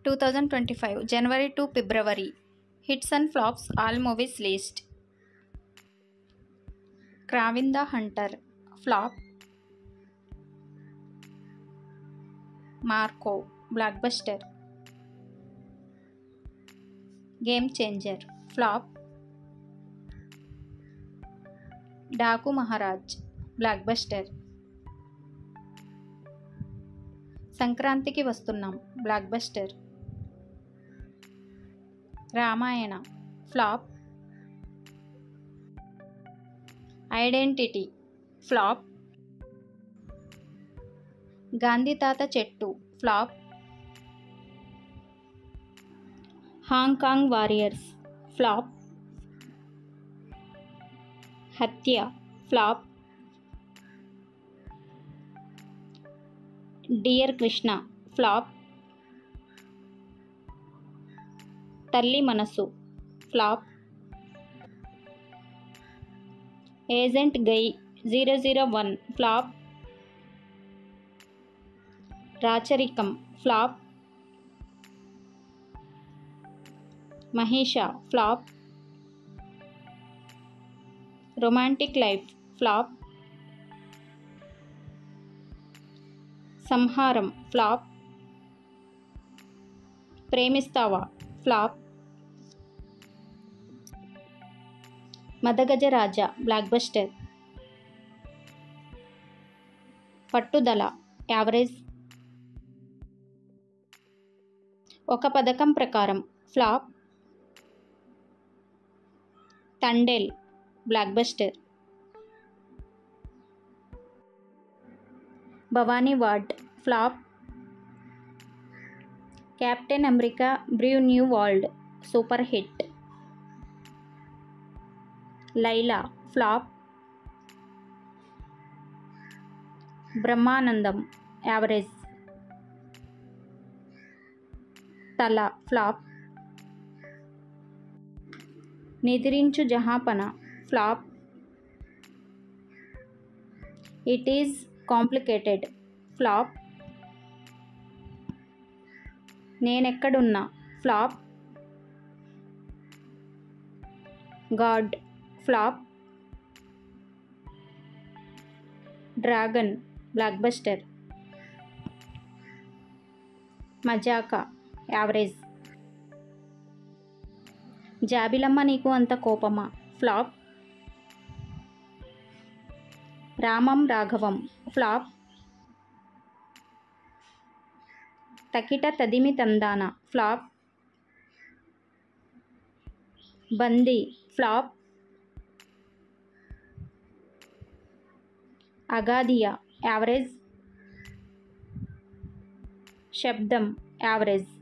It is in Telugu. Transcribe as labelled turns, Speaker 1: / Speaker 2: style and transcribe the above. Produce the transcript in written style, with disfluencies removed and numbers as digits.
Speaker 1: 2025 January to February. Hits and flops, all movies list. Kraven the Hunter, flop. Marco, blockbuster. Game Changer, flop. Daku Maharaj, blockbuster. సంక్రాంతికి వస్తున్నాం, blockbuster. Ramayana, flop. Identity, flop. Gandhi Tatha Chettu, flop. Hong Kong warriors, flop. Hathya, flop. Dear Krishna, flop. Thalli Manasu, flop. Agent guy 001, flop. Racharikam, flop. Mahisha, flop. Romantic life, flop. Samharam, flop. Premistava, flop. Madagajaraja, blockbuster. Pattudala, average. Oka Pathakam Prakaram, flop. Thandel, blockbuster. Bhavani ward, flop. Captain America brave new world, super hit. Laila, flop. Brahmanandam, average. Thala, flop. Nidhrinchu Jahapana, flop. It is complicated, flop. Nenekkadunna, flop. God, flop. Dragon, blockbuster. Mazaka, average. Jabilamma Neeku అంత కోపమా, ఫ్లాప్. రామం రాఘవం, ఫ్లాప్. తకిట తదిమి తందాన, ఫ్లాప్. బందీ, ఫ్లాప్. అగాధియా, యావరేజ్. శబ్దం, యావరేజ్.